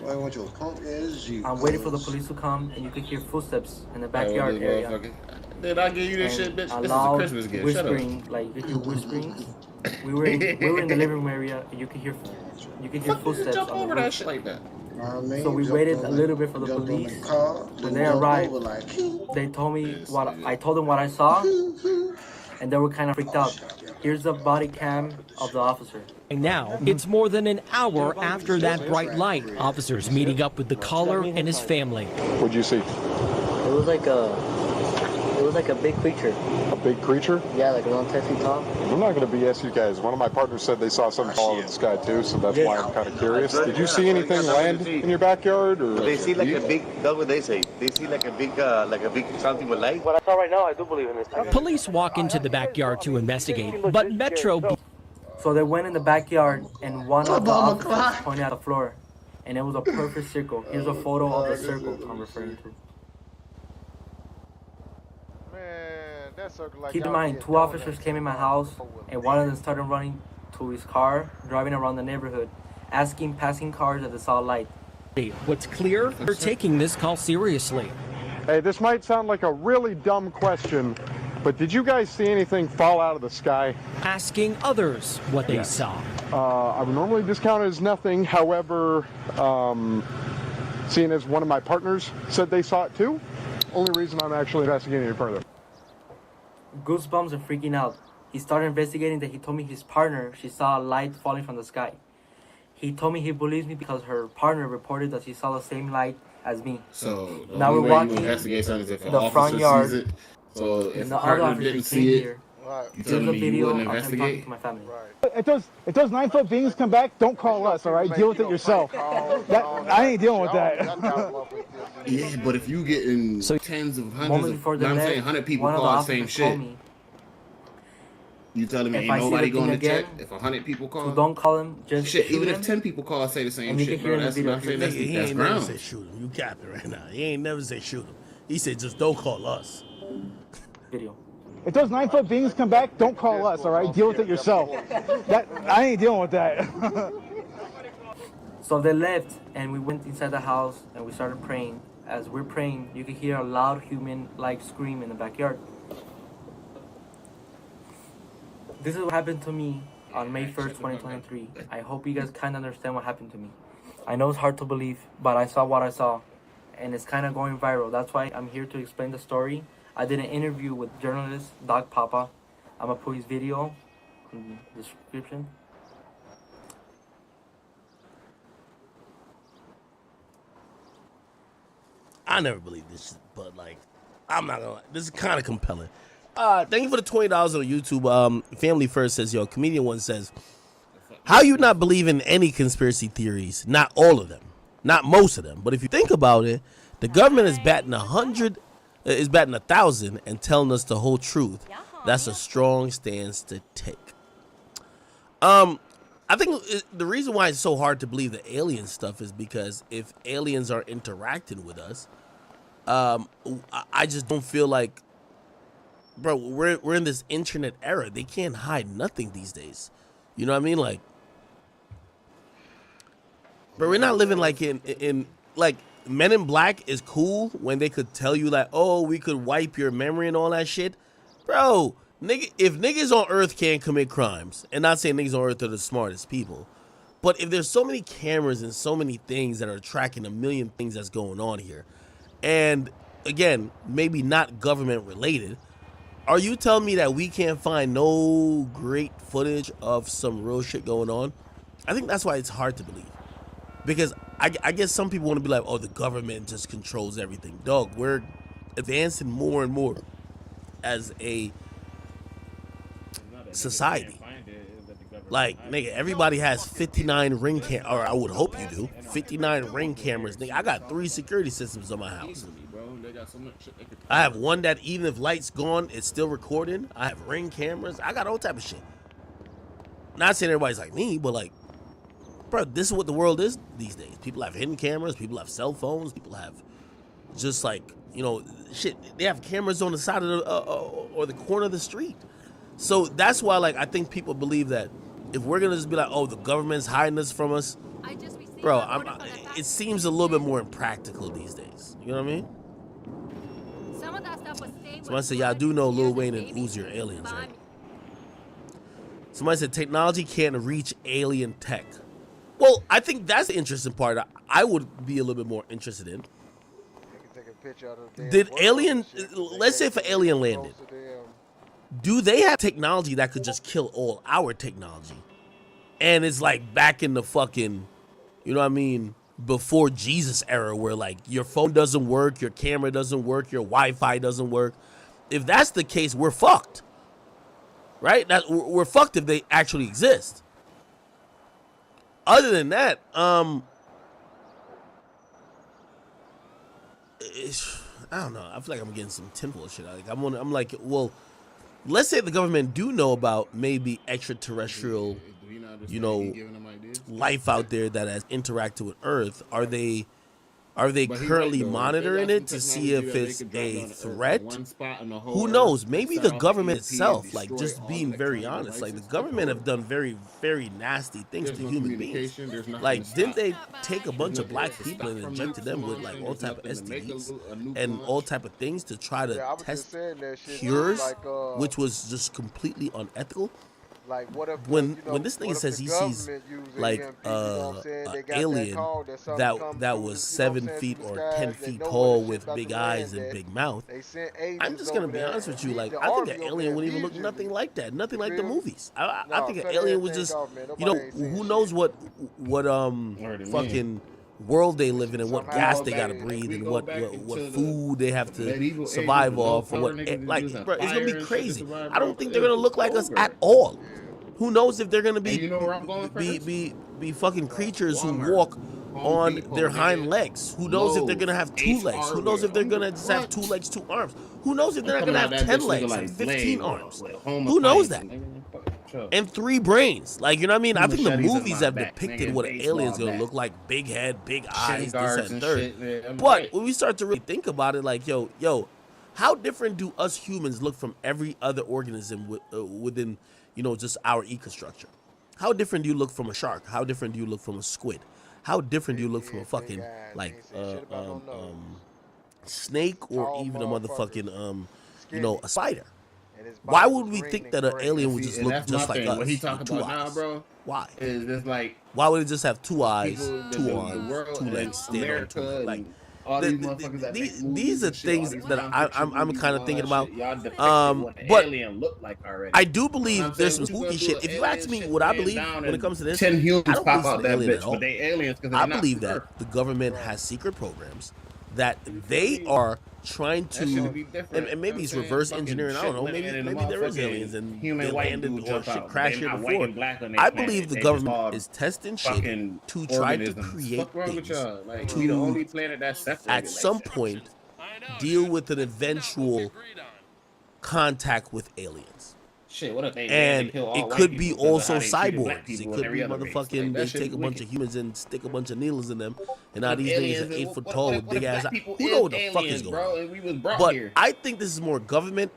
I want your punk ass you.
I'm waiting for the police to come, and you could hear footsteps in the backyard area.
Did I give you this shit, bitch? This is a Christmas gift.
Whispering, shut up. Like you could hear whispering. We were in the living room area, and you could hear footsteps.
Jump over that shit like that.
So we waited a little bit for the police. When they arrived, they told me I told them what I saw, and they were kind of freaked out. Here's the body cam of the officer.
Now, it's more than an hour after that bright light. Officers meeting up with the caller and his family.
What'd you see?
It was like a big creature.
A big creature?
Yeah, like around 10 feet tall.
I'm not going to BS you guys. One of my partners said they saw something fall out of the sky too, so that's why I'm kind of curious. Did you see anything land in your backyard? Or
they see like a big, that's what they say. They see like a big something with light.
What I saw right now, I do believe in this.
Police walk into the backyard to investigate, but Metro...
So they went in the backyard, and one of the officers pointed at the floor, and it was a perfect circle. Here's a photo of the circle I'm referring to. Keep in mind, 2 officers came in my house, and one of them started running to his car, driving around the neighborhood, asking passing cars if they saw a light.
What's clear, they're taking this call seriously.
Hey, this might sound like a really dumb question, but did you guys see anything fall out of the sky?
Asking others what they saw.
I would normally discount it as nothing. However, seeing as one of my partners said they saw it too, only reason I'm actually investigating it further.
Goosebumps and freaking out. He started investigating that he told me his partner, she saw a light falling from the sky. He told me he believes me because her partner reported that she saw the same light as me.
So
now we're walking
the
front yard.
It. So if
and
the
the other
partner
officer
didn't
came
see it,
here.
you telling me you wouldn't investigate?
To my family.
If those 9-foot beings come back, don't call us, all right? Deal with it yourself. I ain't dealing with that.
Yeah, but if you getting tens of hundreds of, I'm saying 100 people
call
the same shit. You telling me ain't nobody going to check if 100 people call?
So don't call him. Just
shit. Even if 10 people call, say the same shit, bro. That's what I'm saying.
He
That's
ain't never
ground.
say shoot him. You capping right now. He ain't never say shoot him. He said just don't call us.
Video.
If those 9-foot beings come back, don't call us, all right? Deal with it yourself. I ain't dealing with that.
So they left, and we went inside the house, and we started praying. As we're praying, you can hear a loud human-like scream in the backyard. This is what happened to me on May 1st, 2023. I hope you guys kind of understand what happened to me. I know it's hard to believe, but I saw what I saw, and it's kind of going viral. That's why I'm here to explain the story. I did an interview with journalist Doc Papa. I'm going to put his video in the description.
I never believed this shit, but like, I'm not gonna lie. This is kind of compelling. Thank you for the $20 on YouTube. Family First says, yo, comedian one says, how you not believe in any conspiracy theories? Not all of them, not most of them. But if you think about it, the government is batting 100, is batting 1,000 and telling us the whole truth. That's a strong stance to take. I think the reason why it's so hard to believe the alien stuff is because if aliens are interacting with us, I just don't feel like, bro, we're in this internet era. They can't hide nothing these days. You know what I mean? Like, bro, we're not living like in like Men in Black is cool when they could tell you like, oh, we could wipe your memory and all that shit. Bro, if niggas on Earth can't commit crimes, and not saying niggas on Earth are the smartest people, but if there's so many cameras and so many things that are tracking a million things that's going on here, and again, maybe not government related, are you telling me that we can't find no great footage of some real shit going on? I think that's why it's hard to believe. Because I guess some people want to be like, oh, the government just controls everything. Dog, we're advancing more and more as a society. Like, nigga, everybody has 59 ring cameras, or I would hope you do. 59 ring cameras. Nigga, I got 3 security systems on my house. I have one that even if lights gone, it's still recording. I have ring cameras. I got all type of shit. Not saying everybody's like me, but like, bro, this is what the world is these days. People have hidden cameras. People have cell phones. People have just like, you know, shit. They have cameras on the side of the or the corner of the street. So that's why, like, I think people believe that if we're gonna just be like, oh, the government's hiding this from us, bro, it seems a little bit more impractical these days. You know what I mean? Somebody said, y'all do know Lil Wayne and Uzi are aliens, right? Somebody said technology can't reach alien tech. Well, I think that's the interesting part. I would be a little bit more interested in. Did alien? Let's say if an alien landed, do they have technology that could just kill all our technology? And it's like back in the fucking, you know what I mean, before Jesus era, where like your phone doesn't work, your camera doesn't work, your Wi-Fi doesn't work. If that's the case, we're fucked, right? We're fucked if they actually exist. Other than that, I don't know. I feel like I'm getting some tinfoil shit. Like I'm like, well, let's say the government do know about maybe extraterrestrial, you know, life out there that has interacted with Earth. Are they currently monitoring it to see if it's a threat? Who knows? Maybe the government itself, like just being very honest, like the government have done very, very nasty things to human beings. Like, didn't they take a bunch of black people and injected them with like all type of STDs and all type of things to try to test cures, which was just completely unethical?
Like what if
when this nigga says he sees like an alien that was 7 feet or 10 feet tall with big eyes and big mouth, I'm just gonna be honest with you, like I think an alien wouldn't even look nothing like that, nothing like the movies. I think an alien was just, you know, who knows what fucking world they live in and what gas they gotta breathe and what food they have to survive off, or what, like, bro, it's gonna be crazy. I don't think they're gonna look like us at all. Who knows if they're gonna be fucking creatures who walk on their hind legs? Who knows if they're gonna have 2 legs? Who knows if they're gonna just have 2 legs, 2 arms? Who knows if they're not gonna have 10 legs and 15 arms? Who knows that? And 3 brains. Like, you know what I mean? I think the movies have depicted what an alien's gonna look like. Big head, big eyes, this and third. But when we start to really think about it, like, yo, how different do us humans look from every other organism within, you know, just our ecostructure? How different do you look from a shark? How different do you look from a squid? How different do you look from a fucking, like, snake, or even a motherfucking, you know, a spider? Why would we think that an alien would just look just like us?
What he talking about now, bro?
Why?
Is this like,
why would it just have 2 eyes, 2 arms, 2 legs, stand on 2 legs? Like, these are things that I'm kind of thinking about. But I do believe there's some spooky shit. If you ask me what I believe when it comes to this,
10 humans
I don't
pop
believe
out
it's
that
an alien
bitch,
at all.
but they aliens because
I believe that the government has secret programs that they are trying to, and maybe it's reverse engineering. I don't know. Maybe there is aliens and they landed or shit crashed here before. I believe the government is testing shit to try to create things to, at some point, deal with an eventual contact with aliens.
Shit, what if they
and
kill all
it
white
could be
people
also
because of how they treated black
cyborgs. It
people
could
and
be
every other race?
motherfucking,
Like,
they
that shit
take a
is
bunch of
wicked.
humans and stick a bunch of needles in them, and now
What
these
aliens
niggas are
is-
8 foot
what-
tall
what-
with
what
big
if
ass
black
eyes.
people
Who know what the
is
fuck is
aliens,
going
bro,
on?
and we was brought
But
here.
I think this is more government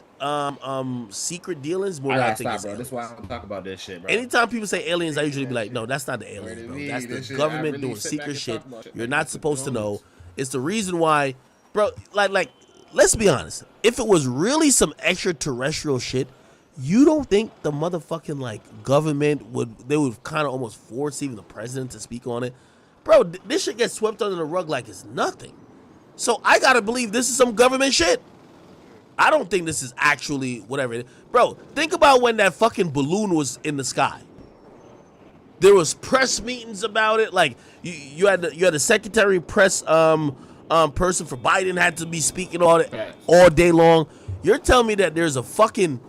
secret dealings more
I
than I
gotta
think
stop,
it's
bro.
aliens.
That's why I don't talk about this shit, bro.
Anytime people say aliens, I usually be like, no, that's not the aliens, bro.
me,
That's
this
the
shit, I
government
really
doing
sit back
secret
and
shit
talk about shit
you're
like
not
this
supposed to
with
know. It's the reason why, bro, like, let's be honest. If it was really some extraterrestrial shit, you don't think the motherfucking, like, government would kind of almost force even the president to speak on it? Bro, this shit gets swept under the rug like it's nothing. So I gotta believe this is some government shit. I don't think this is actually whatever it is. Bro, think about when that fucking balloon was in the sky. There was press meetings about it. Like, you had the secretary press person for Biden had to be speaking on it all day long. You're telling me that there's a fucking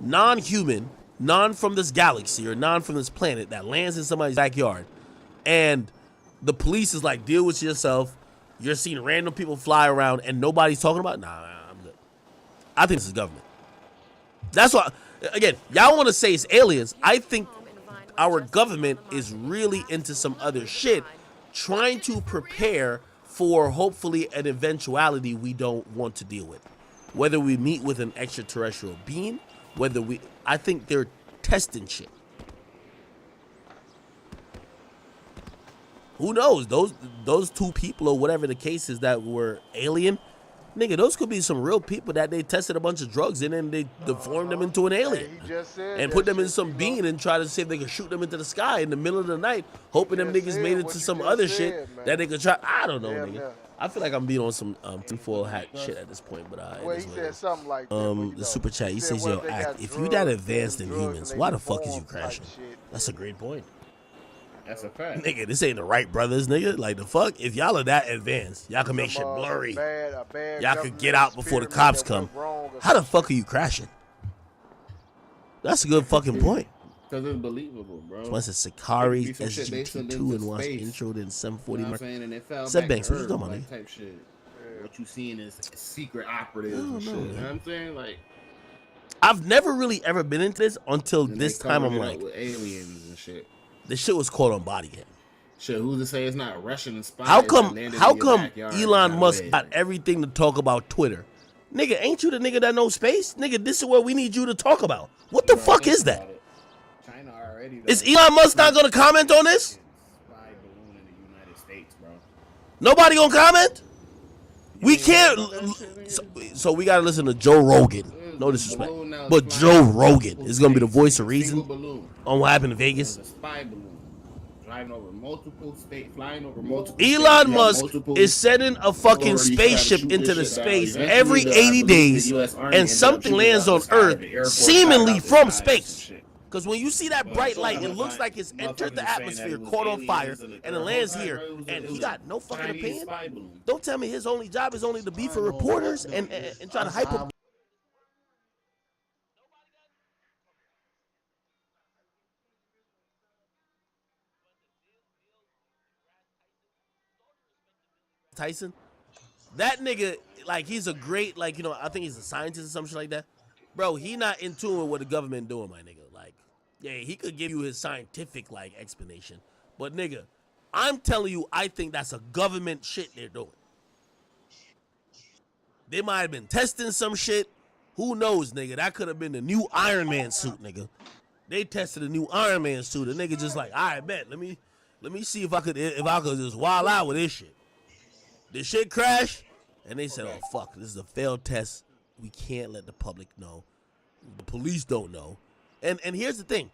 non-human, non from this galaxy or non from this planet that lands in somebody's backyard, and the police is like, deal with yourself. You're seeing random people fly around and nobody's talking about it? Nah, I'm good. I think this is government. That's why, again, y'all want to say it's aliens. I think our government is really into some other shit, trying to prepare for hopefully an eventuality we don't want to deal with. Whether we meet with an extraterrestrial being, I think they're testing shit. Who knows? Those 2 people or whatever the case is that were alien, Nigga, those could be some real people that they tested a bunch of drugs in and they deformed them into an alien.
He just said
And put them in some bean and try to see if they could shoot them into the sky in the middle of the night, hoping them niggas made it to some other shit that they could try. I don't know, nigga. I feel like I'm being on some tinfoil hat shit at this point, but
well, he said something like that,
the super chat, he says, yo, Act, if you that advanced in humans, why the fuck is you crashing? That's a great point.
That's a fact.
Nigga, this ain't the Wright brothers, nigga. Like, the fuck? If y'all are that advanced, y'all can make shit blurry. Y'all could get out before the cops come. How the fuck are you crashing? That's a good fucking point.
Because it's believable, bro.
Once it's Sakari, SGT2, and once introed in 740.
You know what I'm saying? And it fell
Seb
back
Banks,
to
what you
Earth,
talking about,
like,
nigga?
type shit. What you seeing is secret operatives and shit. You know what I'm saying? Like,
I've never really ever been into this until this time. I'm like,
with aliens and shit.
This shit was caught on body cam.
Shit, who's to say it's not Russian inspired?
How come Elon Musk got everything to talk about Twitter? Nigga, ain't you the nigga that knows space? Nigga, this is what we need you to talk about. What the fuck is that?
China already,
is Elon Musk not gonna comment on this?
Spy balloon in the United States, bro.
Nobody gonna comment? We can't. So we gotta listen to Joe Rogan. No disrespect, but Joe Rogan is gonna be the voice of reason on what happened in Vegas.
Spy balloon driving over multiple states, flying over multiple.
Elon Musk is sending a fucking spaceship into the space every 80 days, and something lands on Earth, seemingly from space. Because when you see that bright light, it looks like it's entered the atmosphere, caught on fire, and it lands here, and he got no fucking opinion. Don't tell me his only job is only to be for reporters and try to hype up. Tyson, that nigga, like, he's a great, like, you know, I think he's a scientist or some shit like that. Bro, he not in tune with what the government doing, my nigga. Like, yeah, he could give you his scientific, like, explanation. But, nigga, I'm telling you, I think that's a government shit they're doing. They might have been testing some shit. Who knows, nigga? That could have been the new Iron Man suit, nigga. They tested a new Iron Man suit. The nigga just like, all right, bet. Let me see if I could just wild out with this shit. This shit crashed, and they said, oh, fuck, this is a failed test. We can't let the public know. The police don't know. And here's the thing.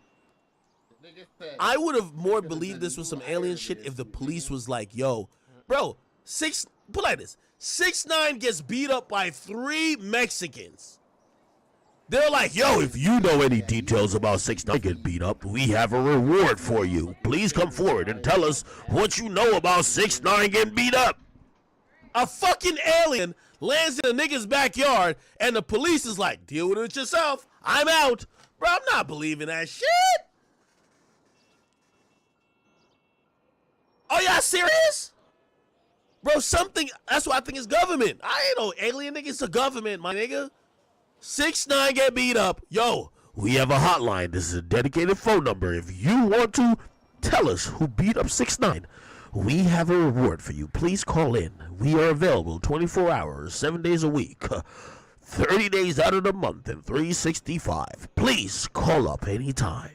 I would have more believed this was some alien shit if the police was like, yo, bro, put like this. 6ix9ine gets beat up by 3 Mexicans. They're like, yo, if you know any details about 6ix9ine getting beat up, we have a reward for you. Please come forward and tell us what you know about 6ix9ine getting beat up. A fucking alien lands in a nigga's backyard, and the police is like, deal with it yourself. I'm out. Bro, I'm not believing that shit. Are y'all serious? Bro, that's what I think is government. I ain't no alien nigga, it's a government, my nigga. 6ix9ine get beat up. Yo, we have a hotline. This is a dedicated phone number. If you want to tell us who beat up 6ix9ine, we have a reward for you. Please call in. We are available 24 hours, 7 days a week, 30 days out of the month, and 365. Please call up anytime.